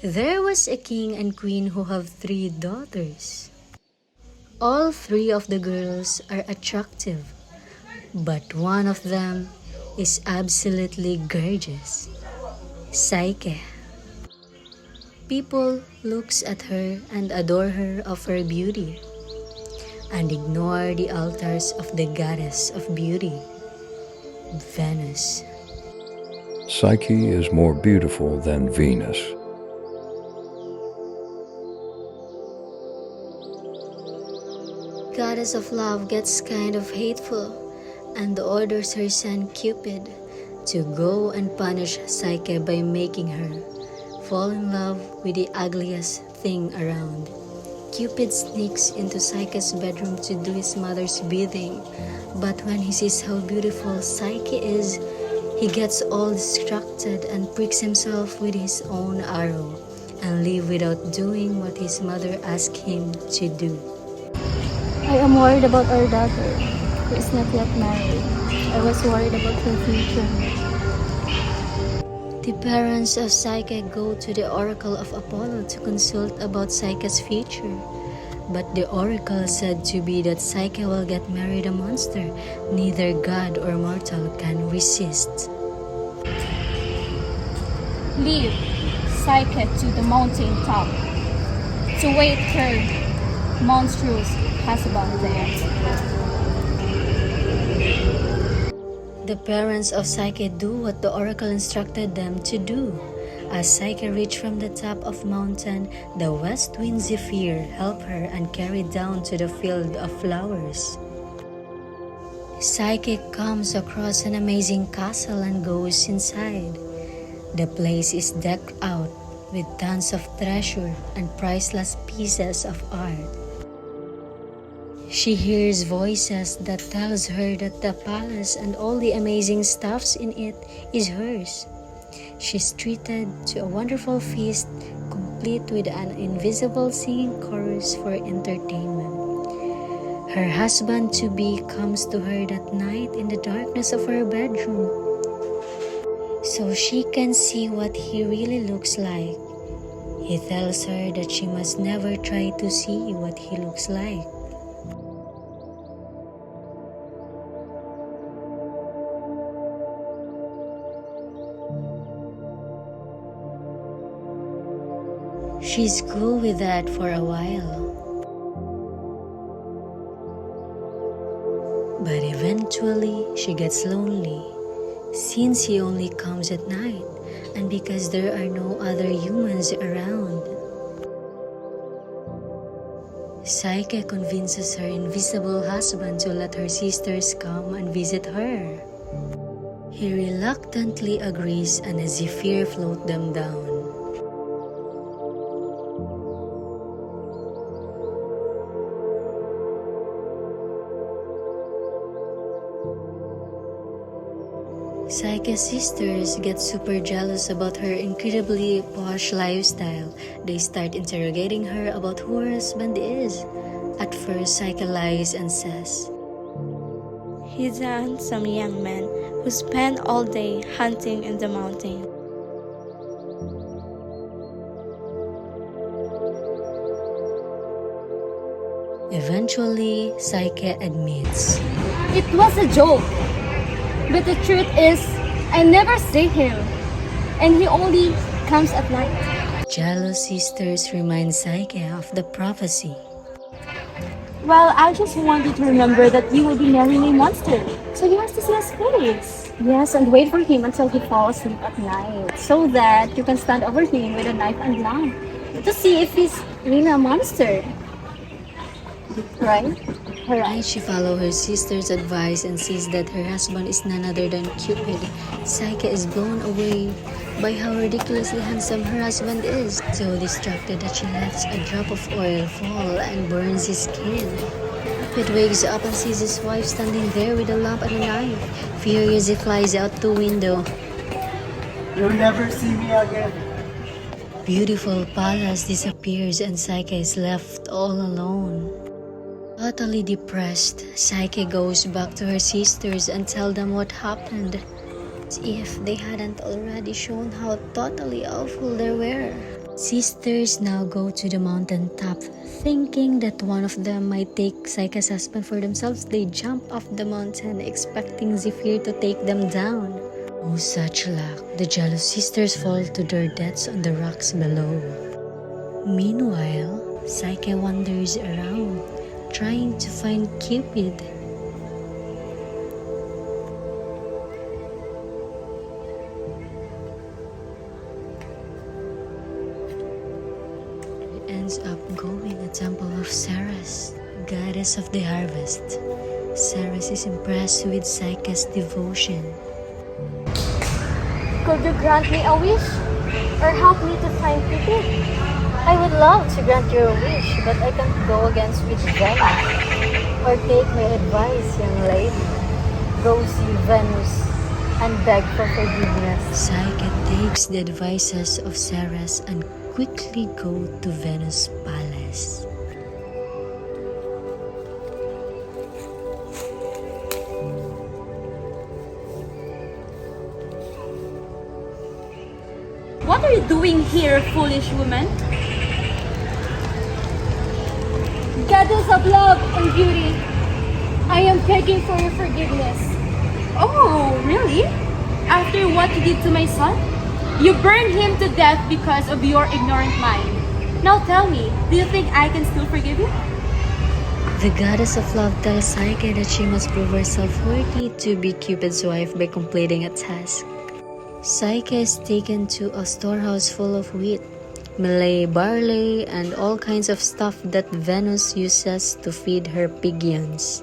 There was a king and queen who have 3 daughters. All 3 of the girls are attractive, but one of them is absolutely gorgeous, Psyche. People looks at her and adore her of her beauty, and ignore the altars of the goddess of beauty, Venus. Psyche is more beautiful than Venus. Goddess of love gets kind of hateful and orders her son Cupid to go and punish Psyche by making her fall in love with the ugliest thing around. Cupid sneaks into Psyche's bedroom to do his mother's bidding, but when he sees how beautiful Psyche is, he gets all distracted and pricks himself with his own arrow and leave without doing what his mother asked him to do. I am worried about our daughter, who is not yet married. I was worried about her future. The parents of Psyche go to the oracle of Apollo to consult about Psyche's future. But the oracle said to be that Psyche will get married a monster neither god or mortal can resist. Lead Psyche to the mountain top to wait her monstrous husband there. The parents of Psyche do what the oracle instructed them to do. As Psyche reached from the top of mountain, the west wind Zephyr helped her and carried down to the field of flowers. Psyche comes across an amazing castle and goes inside. The place is decked out with tons of treasure and priceless pieces of art. She hears voices that tells her that the palace and all the amazing stuffs in it is hers. She's treated to a wonderful feast complete with an invisible singing chorus for entertainment. Her husband-to-be comes to her that night in the darkness of her bedroom, so she can see what he really looks like. He tells her that she must never try to see what he looks like. She's cool with that for a while. But eventually, she gets lonely, since he only comes at night, and because there are no other humans around. Psyche convinces her invisible husband to let her sisters come and visit her. He reluctantly agrees, and a zephyr floats them down. Psyche's sisters get super jealous about her incredibly posh lifestyle. They start interrogating her about who her husband is. At first, Psyche lies and says, "He's a handsome young man who spent all day hunting in the mountain." Eventually, Psyche admits, It was a joke. But the truth is, I never see him, and he only comes at night. Jealous sisters remind Psyche of the prophecy. Well, I just want you to remember that you will be marrying a monster. So you have to see his face. Yes, and wait for him until he falls asleep at night, so that you can stand over him with a knife and lamp to see if he's really a monster. Right? Right, she follows her sister's advice and sees that her husband is none other than Cupid. Psyche is blown away by how ridiculously handsome her husband is, so distracted that she lets a drop of oil fall and burns his skin. Cupid wakes up and sees his wife standing there with a lamp and a knife. Furious, he flies out the window. "You'll never see me again." Beautiful palace disappears and Psyche is left all alone. Totally depressed, Psyche goes back to her sisters and tells them what happened, as if they hadn't already shown how totally awful they were. Sisters now go to the mountain top. Thinking that one of them might take Psyche's husband for themselves, they jump off the mountain, expecting Zephyr to take them down. Oh, such luck. The jealous sisters fall to their deaths on the rocks below. Meanwhile, Psyche wanders around, trying to find Cupid. Ends up going to the temple of Ceres, goddess of the harvest. Ceres is impressed with Psyche's devotion. Could you grant me a wish? Or help me to find Cupid? I would love to grant you a wish, but I can't go against with Venus. Or take my advice, young lady. Go see Venus and beg for forgiveness. Psyche takes the advices of Ceres and quickly go to Venus' palace. What are you doing here, foolish woman? Goddess of love and beauty, I am begging for your forgiveness. Oh, really? After what you did to my son? You burned him to death because of your ignorant mind. Now tell me, do you think I can still forgive you? The goddess of love tells Psyche that she must prove herself worthy to be Cupid's wife by completing a task. Psyche is taken to a storehouse full of wheat, millet, barley, and all kinds of stuff that Venus uses to feed her pigeons.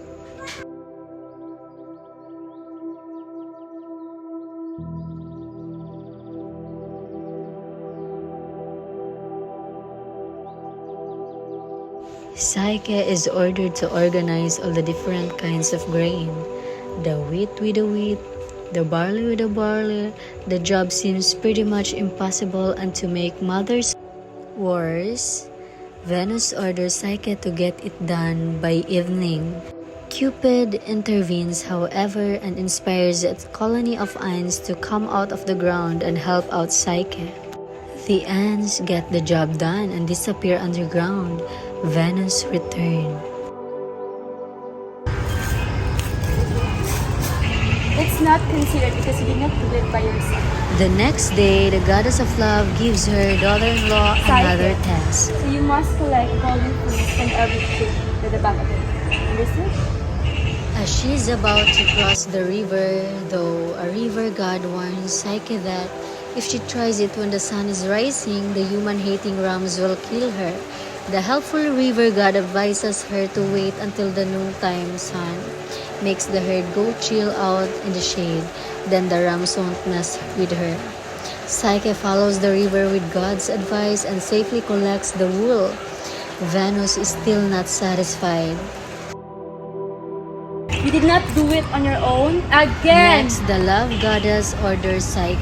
Psyche is ordered to organize all the different kinds of grain. The wheat with the wheat, the barley with the barley. The job seems pretty much impossible, and to make matters worse, Venus orders Psyche to get it done by evening. Cupid intervenes, however, and inspires a colony of ants to come out of the ground and help out Psyche. The ants get the job done and disappear underground. Venus returns. It's not considered because you did not do it by yourself. The next day, the goddess of love gives her daughter-in-law another task. So you must collect golden fleece from every tree to the back of it. Understood? As she's about to cross the river, though, a river god warns Psyche that if she tries it when the sun is rising, the human-hating rams will kill her. The helpful river god advises her to wait until the noontime sun makes the herd go chill out in the shade. Then the rams won't mess with her. Psyche follows the river with God's advice and safely collects the wool. Venus is still not satisfied. You did not do it on your own again. Next, the love goddess orders Psyche.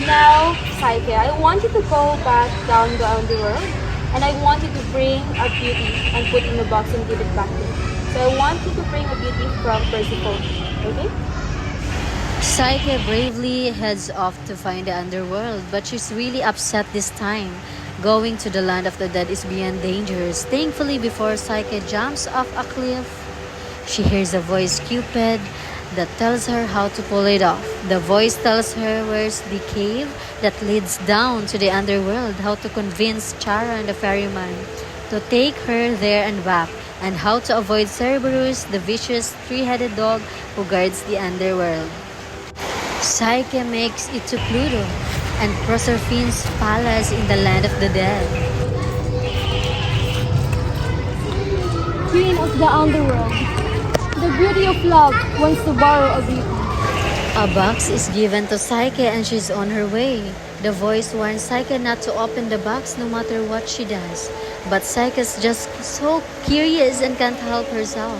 Now, Psyche, I want you to go back down the underworld, and I want you to bring a beauty and put in a box and give it back to me. So I want you to bring a beauty from Persephone, okay? Psyche bravely heads off to find the underworld, but she's really upset this time. Going to the land of the dead is beyond dangerous. Thankfully, before Psyche jumps off a cliff, she hears a voice, Cupid, that tells her how to pull it off. The voice tells her where's the cave that leads down to the underworld, how to convince Chara and the ferryman to take her there and back, and how to avoid Cerberus, the vicious three-headed dog who guards the underworld. Psyche makes it to Pluto and Prosophine's palace in the land of the dead. Queen of the underworld, the beauty of love wants to borrow a beauty. A box is given to Psyche and she's on her way. The voice warns Psyche not to open the box no matter what she does. But Psyche's just so curious and can't help herself.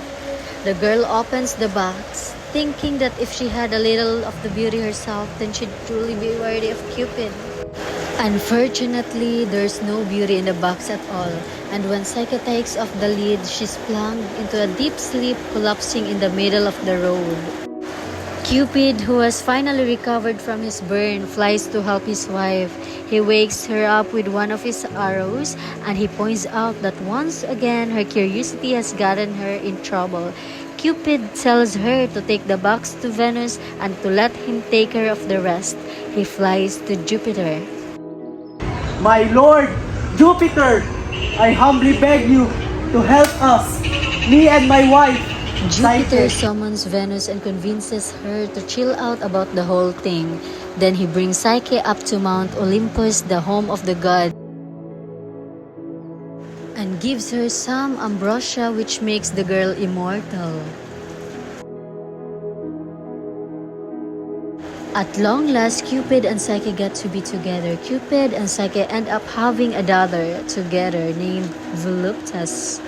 The girl opens the box, thinking that if she had a little of the beauty herself, then she'd truly be worthy of Cupid. Unfortunately, there's no beauty in the box at all, and when Psyche takes off the lid, she's plunged into a deep sleep, collapsing in the middle of the road. Cupid, who has finally recovered from his burn, flies to help his wife. He wakes her up with one of his arrows, and he points out that once again her curiosity has gotten her in trouble. Cupid tells her to take the box to Venus and to let him take care of the rest. He flies to Jupiter. My Lord, Jupiter, I humbly beg you to help us, me and my wife. Jupiter Psyche. summons Venus and convinces her to chill out about the whole thing. Then he brings Psyche up to Mount Olympus, the home of the god, and gives her some ambrosia which makes the girl immortal. At long last, Cupid and Psyche get to be together. Cupid and Psyche end up having a daughter together named Voluptas.